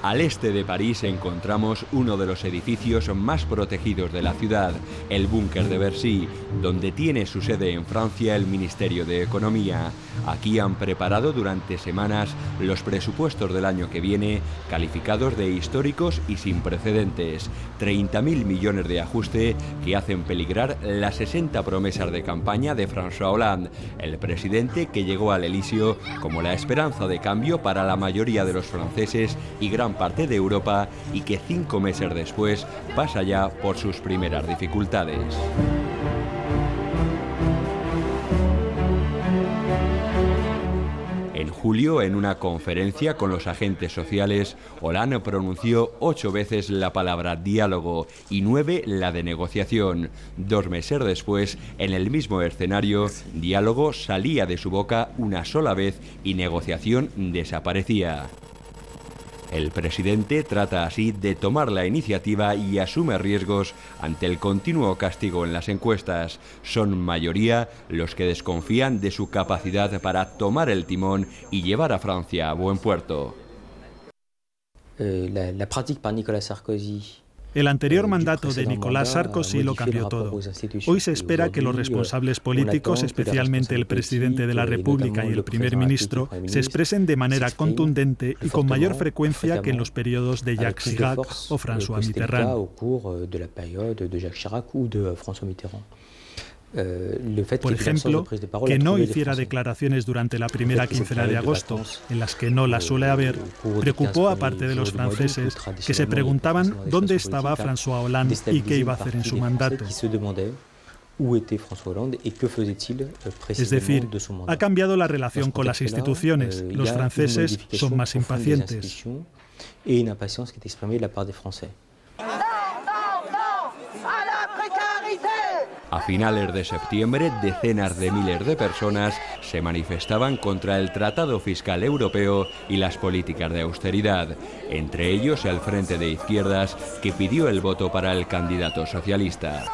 Al este de París encontramos uno de los edificios más protegidos de la ciudad, el búnker de Bercy, donde tiene su sede en Francia el Ministerio de Economía. Aquí han preparado durante semanas los presupuestos del año que viene, calificados de históricos y sin precedentes. 30.000 millones de ajuste que hacen peligrar las 60 promesas de campaña de François Hollande, el presidente que llegó al Elíseo como la esperanza de cambio para la mayoría de los franceses y gran parte de Europa, y que 5 meses después pasa ya por sus primeras dificultades. En julio, en una conferencia con los agentes sociales, Hollande pronunció 8 veces la palabra diálogo y 9 la de negociación. 2 meses después, en el mismo escenario, diálogo salía de su boca una sola vez y negociación desaparecía. El presidente trata así de tomar la iniciativa y asume riesgos ante el continuo castigo en las encuestas. Son mayoría los que desconfían de su capacidad para tomar el timón y llevar a Francia a buen puerto. La práctica para Nicolas Sarkozy. El anterior mandato de Nicolas Sarkozy lo cambió todo. Hoy se espera que los responsables políticos, especialmente el presidente de la República y el primer ministro, se expresen de manera contundente y con mayor frecuencia que en los periodos de Jacques Chirac o François Mitterrand. Por ejemplo, que no hiciera declaraciones durante la primera quincena de agosto, en las que no las suele haber, preocupó a parte de los franceses que se preguntaban dónde estaba François Hollande y qué iba a hacer en su mandato. Es decir, ha cambiado la relación con las instituciones. Los franceses son más impacientes. A finales de septiembre, decenas de miles de personas se manifestaban contra el Tratado Fiscal Europeo y las políticas de austeridad, entre ellos el Frente de Izquierdas, que pidió el voto para el candidato socialista.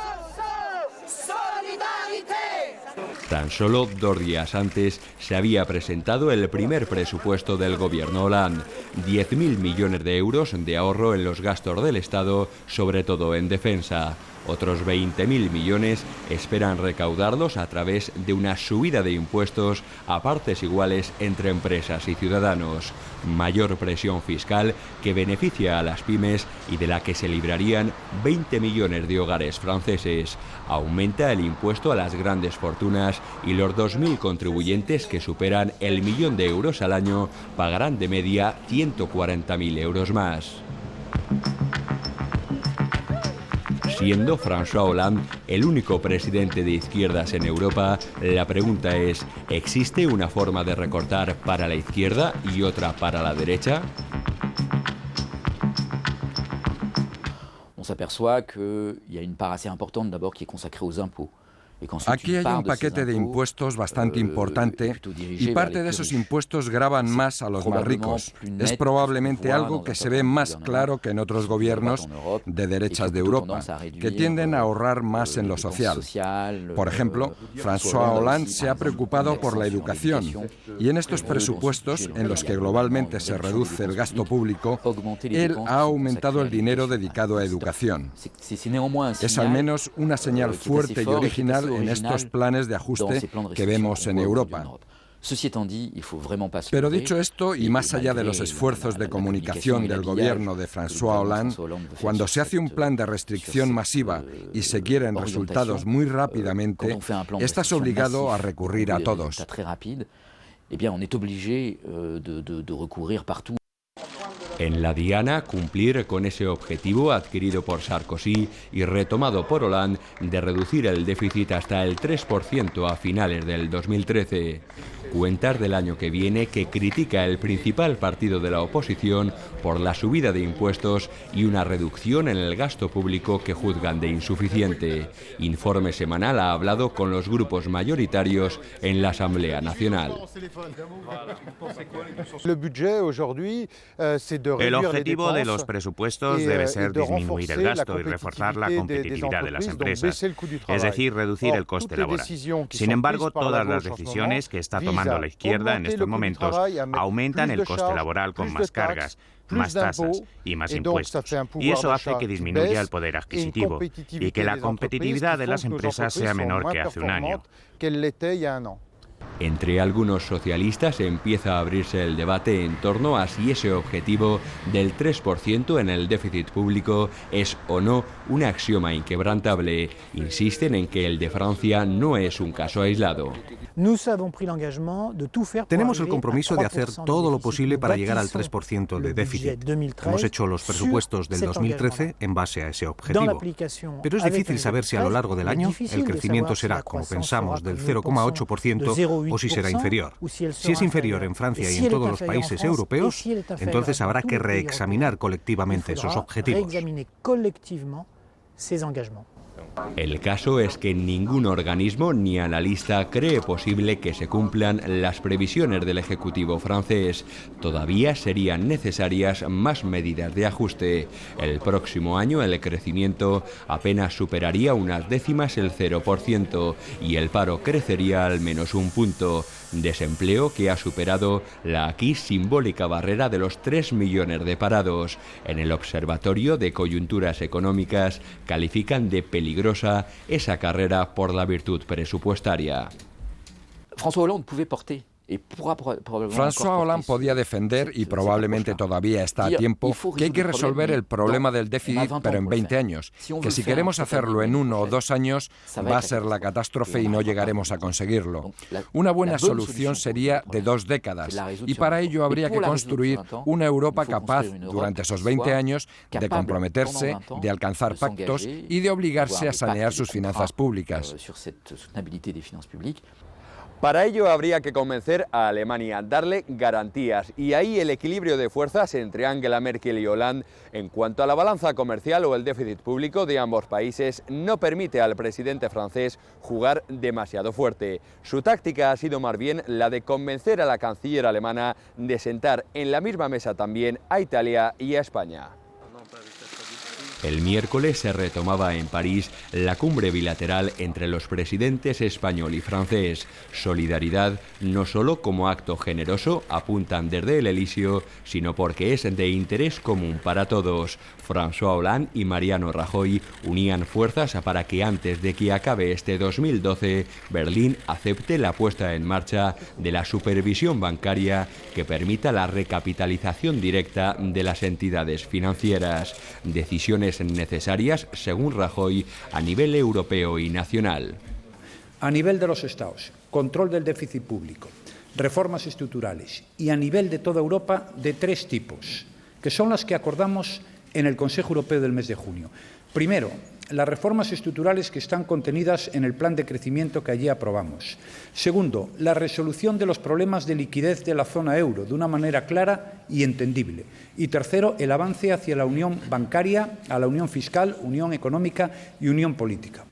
Tan solo 2 días antes se había presentado el primer presupuesto del gobierno Hollande, 10.000 millones de euros de ahorro en los gastos del Estado, sobre todo en defensa. Otros 20.000 millones esperan recaudarlos a través de una subida de impuestos a partes iguales entre empresas y ciudadanos. Mayor presión fiscal que beneficia a las pymes y de la que se librarían 20 millones de hogares franceses. Aumenta el impuesto a las grandes fortunas y los 2.000 contribuyentes que superan el 1.000.000 de euros al año pagarán de media 140.000 euros más. Siendo François Hollande el único presidente de izquierdas en Europa, la pregunta es, ¿existe una forma de recortar para la izquierda y otra para la derecha? On s'aperçoit qu'il y a une part assez importante d'abord qui est consacrée aux impôts. Aquí hay un paquete de impuestos bastante importante y parte de esos impuestos gravan más a los más ricos. Es probablemente algo que se ve más claro que en otros gobiernos de derechas de Europa, que tienden a ahorrar más en lo social. Por ejemplo, François Hollande se ha preocupado por la educación y en estos presupuestos, en los que globalmente se reduce el gasto público, él ha aumentado el dinero dedicado a educación. Es al menos una señal fuerte y original en estos planes de ajuste que vemos en Europa. Pero dicho esto, y más allá de los esfuerzos de comunicación del gobierno de François Hollande, cuando se hace un plan de restricción masiva y se quieren resultados muy rápidamente, estás obligado a recurrir a todos. En la diana, cumplir con ese objetivo adquirido por Sarkozy y retomado por Hollande de reducir el déficit hasta el 3% a finales del 2013. Cuentas del año que viene que critica el principal partido de la oposición por la subida de impuestos y una reducción en el gasto público que juzgan de insuficiente. Informe Semanal ha hablado con los grupos mayoritarios en la Asamblea Nacional. El objetivo de los presupuestos debe ser disminuir el gasto y reforzar la competitividad de las empresas, es decir, reducir el coste laboral. Sin embargo, todas las decisiones que está tomando tomando la izquierda en estos momentos, aumentan el coste laboral con más cargas, más tasas y más impuestos. Y eso hace que disminuya el poder adquisitivo y que la competitividad de las empresas sea menor que hace un año. Entre algunos socialistas empieza a abrirse el debate en torno a si ese objetivo del 3% en el déficit público es o no un axioma inquebrantable. Insisten en que el de Francia no es un caso aislado. Tenemos el compromiso de hacer todo lo posible para llegar al 3% de déficit. Hemos hecho los presupuestos del 2013 en base a ese objetivo. Pero es difícil saber si a lo largo del año el crecimiento será, como pensamos, del 0,8% o si será inferior. Si es inferior en Francia y en todos los países europeos, entonces habrá que reexaminar colectivamente esos objetivos. El caso es que ningún organismo ni analista cree posible que se cumplan las previsiones del Ejecutivo francés. Todavía serían necesarias más medidas de ajuste. El próximo año el crecimiento apenas superaría unas décimas el 0% y el paro crecería al menos un punto. Desempleo que ha superado la aquí simbólica barrera de los 3 millones de parados. En el Observatorio de Coyunturas Económicas califican de peligrosa esa carrera por la virtud presupuestaria. François Hollande podía defender, y probablemente todavía está a tiempo, que hay que resolver el problema del déficit, pero en 20 años. Que si queremos hacerlo en 1 o 2 años, va a ser la catástrofe y no llegaremos a conseguirlo. Una buena solución sería de 2 décadas, y para ello habría que construir una Europa capaz, durante esos 20 años, de comprometerse, de alcanzar pactos y de obligarse a sanear sus finanzas públicas. Para ello habría que convencer a Alemania, darle garantías, y ahí el equilibrio de fuerzas entre Angela Merkel y Hollande en cuanto a la balanza comercial o el déficit público de ambos países no permite al presidente francés jugar demasiado fuerte. Su táctica ha sido más bien la de convencer a la canciller alemana de sentar en la misma mesa también a Italia y a España. El miércoles se retomaba en París la cumbre bilateral entre los presidentes español y francés. Solidaridad no solo como acto generoso, apuntan desde el Elíseo, sino porque es de interés común para todos. François Hollande y Mariano Rajoy unían fuerzas para que antes de que acabe este 2012, Berlín acepte la puesta en marcha de la supervisión bancaria que permita la recapitalización directa de las entidades financieras. Decisiones necesarias, según Rajoy, a nivel europeo y nacional. A nivel de los Estados, control del déficit público, reformas estructurales y a nivel de toda Europa de 3 tipos, que son las que acordamos en el Consejo Europeo del mes de junio. Primero, las reformas estructurales que están contenidas en el plan de crecimiento que allí aprobamos. Segundo, la resolución de los problemas de liquidez de la zona euro de una manera clara y entendible. Y tercero, el avance hacia la unión bancaria, a la unión fiscal, unión económica y unión política.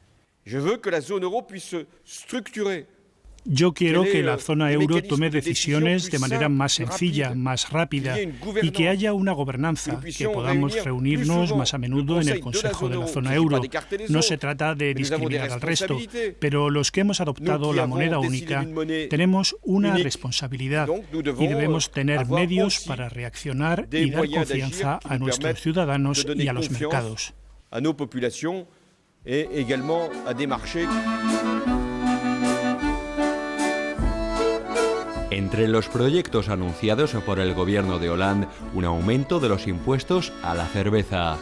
Yo quiero que la zona euro tome decisiones de manera más sencilla, más rápida y que haya una gobernanza, que podamos reunirnos más a menudo en el Consejo de la zona euro. No se trata de discriminar al resto, pero los que hemos adoptado la moneda única tenemos una responsabilidad y debemos tener medios para reaccionar y dar confianza a nuestros ciudadanos y a los mercados. Entre los proyectos anunciados por el gobierno de Hollande, un aumento de los impuestos a la cerveza.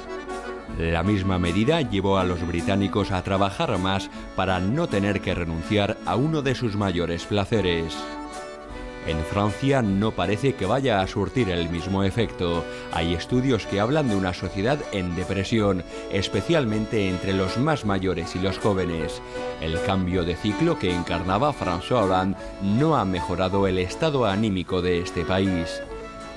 La misma medida llevó a los británicos a trabajar más para no tener que renunciar a uno de sus mayores placeres. En Francia no parece que vaya a surtir el mismo efecto. Hay estudios que hablan de una sociedad en depresión, especialmente entre los más mayores y los jóvenes. El cambio de ciclo que encarnaba François Hollande no ha mejorado el estado anímico de este país.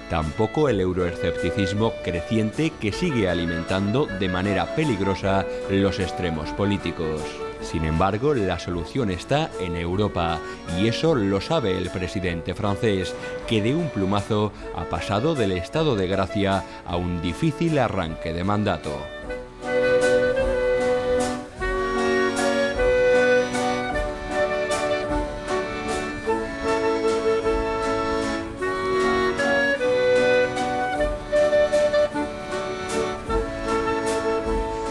Tampoco el euroescepticismo creciente que sigue alimentando de manera peligrosa los extremos políticos. Sin embargo, la solución está en Europa, y eso lo sabe el presidente francés, que de un plumazo ha pasado del estado de gracia a un difícil arranque de mandato.